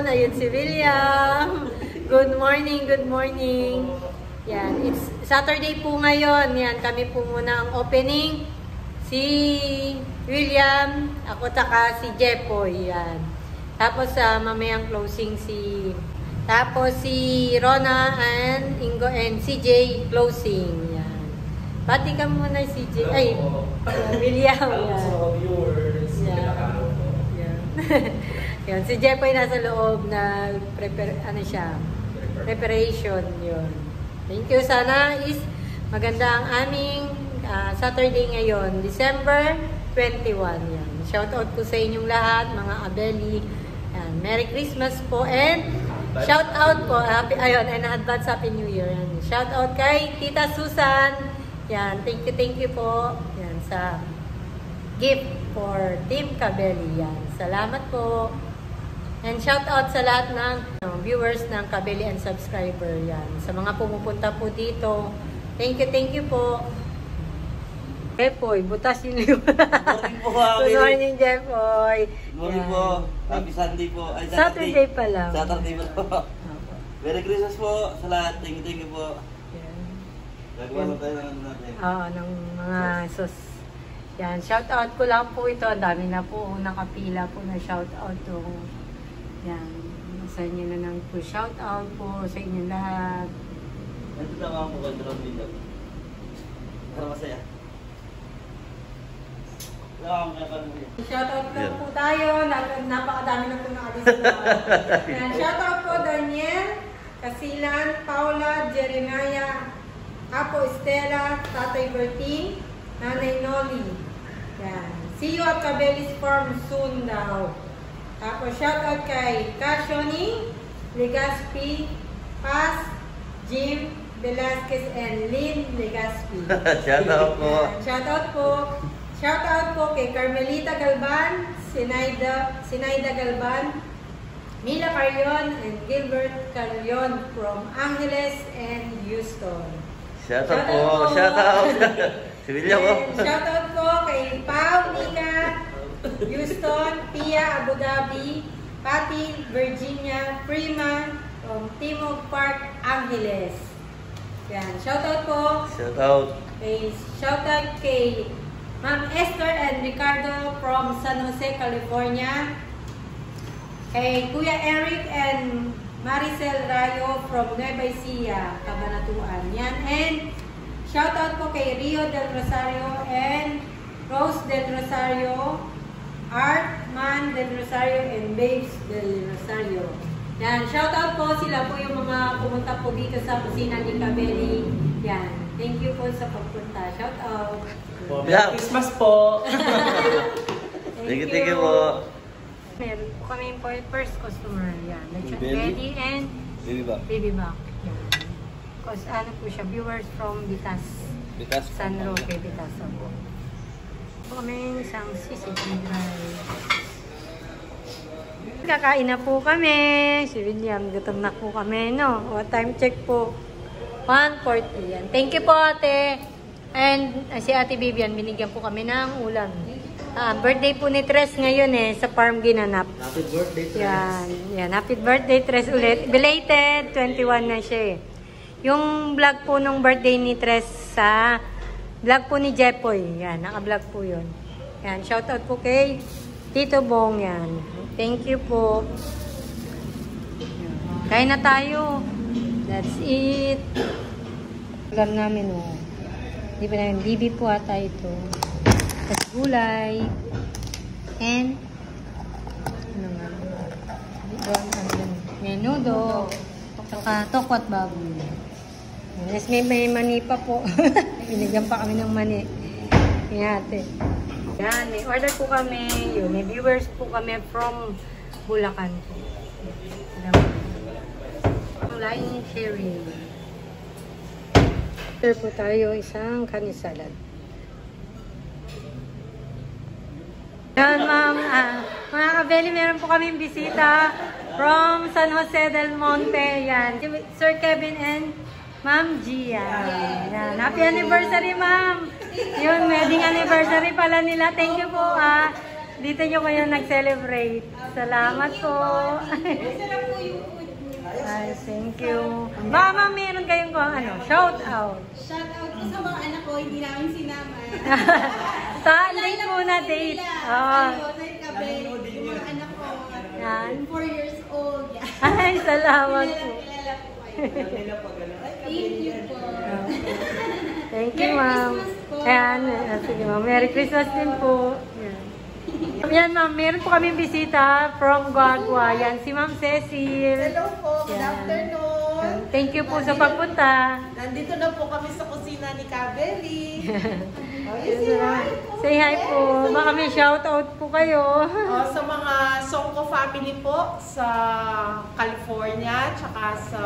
Ayun si William. Good morning, good morning. Yan, it's Saturday po ngayon. Yan, kami po muna ang opening. Si William, ako taka si Jepoy. Yan. Tapos mamayang closing tapos si Rona and Ingo and CJ closing. Yan. Pati ka muna CJ. Ay, William. Yan. Yan. Si Jepoy nasa loob na preparation yun. Thank you. Sana is maganda ang aming Saturday ngayon, December 21. Yan. Shout out po sa inyong lahat, mga Abeli. Yan. Merry Christmas po and shout out po, and advance Happy New Year. Yan. Shout out kay Tita Susan. Yan. Thank you po. Yan, sa gift for Team Kabeli. Yan. Salamat po. And shout out sa lahat ng viewers ng Kabeli and subscriber. Yan. Sa mga pumupunta po dito. Thank you po. Jepoy, butas yung liwa. Good morning, Jepoy. Good morning po. Happy Sunday po. Ay, Saturday pa lang. Saturday pa po. Merry Christmas po sa lahat. Thank you po. Gagawa na tayo ng natin. Oo, ng mga sus. Yan, shout out ko lang po ito. Ang dami na po nakapila po na shout out to. Yan, sa inyo na lang po. Shout out po sa inyo lahat. Ito lang ako po ng video. Para masaya. Shout out lang po tayo. Napakadami na po nakalis na. Yan, shout out po Daniel, Kasilan, Paula, Jeremiah, Apo Estela, Tatay Berting, Nanay Noli. Yan. See you at Kabeli's Farm soon daw. Tapos shout out kay Kashoni, Legaspi, Paz, Jim Velasquez, and Lynn Legaspi. Shout out po. Shout out po. Shout out po kay Carmelita Galban, Sinaida Galban, Mila Carrion, and Gilbert Carrion from Angeles and Houston. Shout out po. Shout out. Si William po. Shout out po kay Pau, Nika, Houston, Pia, Abu Dhabi, Patty, Virginia, Prima, from Timog Park, Angeles. Yan. Shout out po. Shout out. Shout out kay Ma'am Esther and Ricardo from San Jose, California. Kay Kuya Eric and Maricel Rayo from Nueva Ecija, Cabanatuan. Yan. And shout out po kay Rio del Rosario and Rose del Rosario, Art Man del Rosario, and Babes del Rosario. Yan. Shout out po. Sila po yung mga pumunta po dito sa kusina ni Kabeli. Yan. Thank you po sa pagpunta. Shout out. Merry Christmas po! Thank you po. Meron po kami po first customer. Yan. Betty and Baby Back. Yan. Because ano po siya, viewers from Vitas. San Roque, Vitas. Po kami isang CCTV drive. Kakain na po kami. Si William, gutom na po kami, no? What time check po? 1:40. Yan. Thank you po, ate. And si Ate Vivian, binigyan po kami ng ulam. Birthday po ni Tres ngayon sa farm ginanap. Happy birthday, Tres. Yan. Happy birthday, Tres ulit. Belated, 21 na siya Yung vlog po nung birthday ni Tres sa vlog po ni Jepoy. Yan, naka-vlog po yun. Yan, shoutout po kay Tito Bong yan. Thank you po. Kain na tayo. That's it. Ulam namin Di ba namin, bibi po ata ito. Tapos gulay. And, ano nga? Menudo. Saka tokwat baboy. Yes, may mani pa po. Binigyan pa kami ng mani. Yan, ate. Yan, may order po kami. Yun, may viewers po kami from Bulacan po. Line sharing. Order po tayo isang kani salad. Yan, ma'am. Mga Kabeli, meron po kaming bisita from San Jose del Monte. Yan. Sir Kevin and Ma'am Gia. Yan. Happy anniversary, ma'am. Yun, wedding anniversary pala nila. Thank you po, Dito nyo kayo nag-celebrate. Salamat po. Sarap po yung food niyo. Ay, thank you. Mama, meron kayong shout out. Shout out po sa mga anak ko, hindi namin sinama. Sa late muna date. Sa Kabel, yung mga anak ko, Yan. 4 years old. Ay, salamat po. Kilala po kayo. Thank you po. Thank you, Merry ma'am. Christmas po. Ayan, sige ma'am. Merry Christmas din po. Yan. Yan, ma'am. Meron po kami bisita from Guagua. Yan, si Ma'am Cecil. Hello po, good Yan. afternoon. Thank you po sa pagpunta. Nandito na po kami sa kusina ni Kabeli. Say hi po. Baka may shoutout po kayo. Sa mga Songko family po sa California, tsaka sa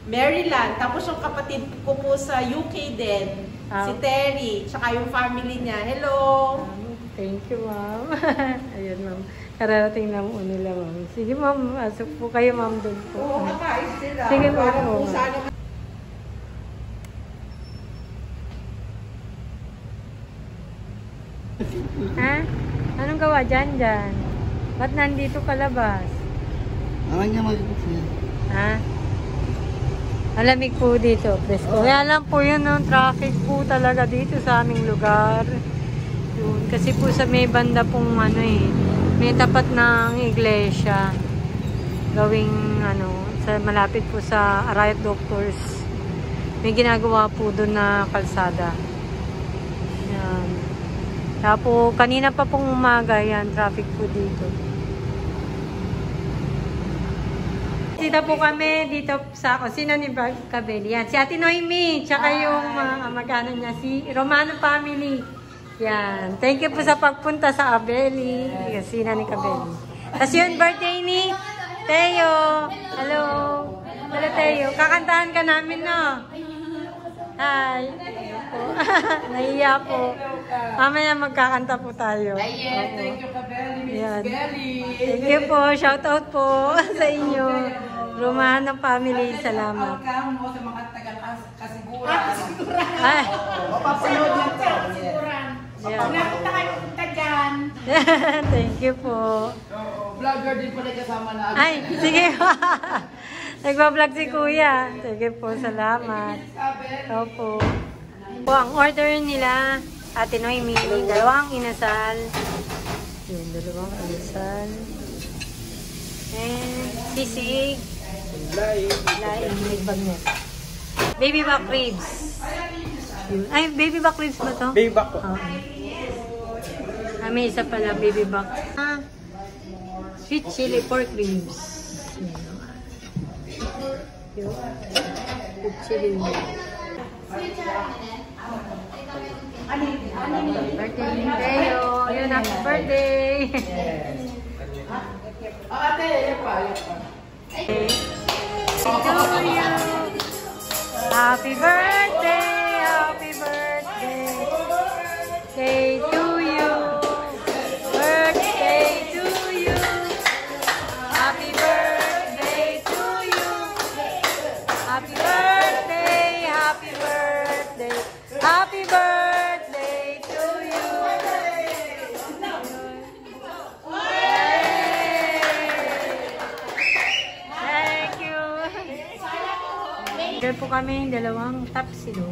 Maryland. Tapos yung kapatid ko po sa UK din, si Terry, tsaka yung family niya. Hello! Thank you, ma'am. Ayun, ma'am. Kararating na mo nila, ma'am. Sige, ma'am. Asok po kayo, ma'am, doon po. Oo, kakain sila. Sige po, Para po. kung saan Ha? Anong gawa dyan? Ba't nandito ka labas? Naman niya mag-iisip. Ha? Malamig po dito, presko. Kaya lang po yun, no, traffic po talaga dito sa aming lugar. Yun. Kasi po sa may banda pong may tapat ng iglesia. Gawing sa malapit po sa Riot Doctors. May ginagawa po doon na kalsada. Yan. Tapos kanina pa pong umaga yan, traffic po dito. Dito po kami dito sa kusina ni Kabeli. Yan, si Ate Noemi, tsaka yung mga mag-ano niya, si Romano family. Yan. Thank you po sa pagpunta sa Abeli, kusina ni Kabeli. Tapos yun, birthday ni Teo. Hello. Hello, Teo. Kakantahan ka namin, no? Hi. Nahiya po. Mamaya magkakanta po tayo. Ayan, thank you, Kabeli, Yan. Miss Belly. Thank you po. Shout out po sa inyo. Romano family. Salamat. Welcome mo sa mga taga-Kasiguran. Ay. Papanood lang to. Yeah. Napunta kayo punta dyan. Thank you po. Vlogger din pala kasama na. Ay, sige. Nagbablog si Kuya. Sige po. Salamat. Opo. Po, ang order nila, Ate Noemi, dalawang inasal. Yun, dalawang inasal. And sisig. Laing may bagnet. Baby back ribs. Yun. Ay, baby back ribs ba to? Baby back po. May isa pala, baby back. Sweet chili pork ribs. Yun. Sweet chili. Birthday ni Teo. Yun, happy birthday. Ate, yan pa. To you. Happy birthday, happy birthday. Day to you. Birthday to you. Happy birthday to you. Happy birthday, happy birthday. Happy birthday to you. Thank you. Order po kami dalawang tapsilo.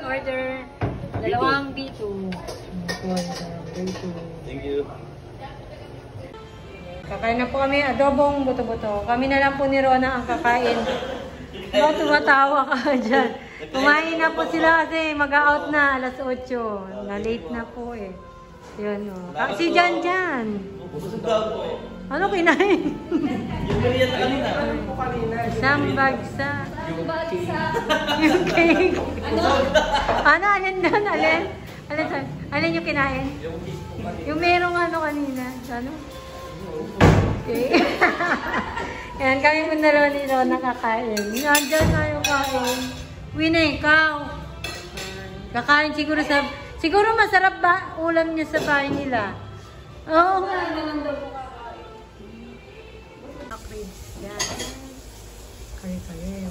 Order dalawang B2. Thank you. Kakain na po kami adobong buto-buto. Kami na lang po ni Rona ang kakain. Ikaw tumatawa ka dyan. Kumain na po sila kasi mag-out na alas 8. Na-late na po eh. Yun o. Si Jan Jan. Busog daw po eh. Ano kinain? Yung merienda kanina. Isang bagsa. Yung cake. Ano? Alin doon? Alin? Alin yung kinain? Yung merong kanina. Ano? Okay. Yan, kami mo na lang nila nakakain. Nandyan na yung kain. Wina, ikaw. Kakain siguro sa... Siguro masarap ba ulam niya sa bahay nila? Oo nga. Yan. Kari-kari.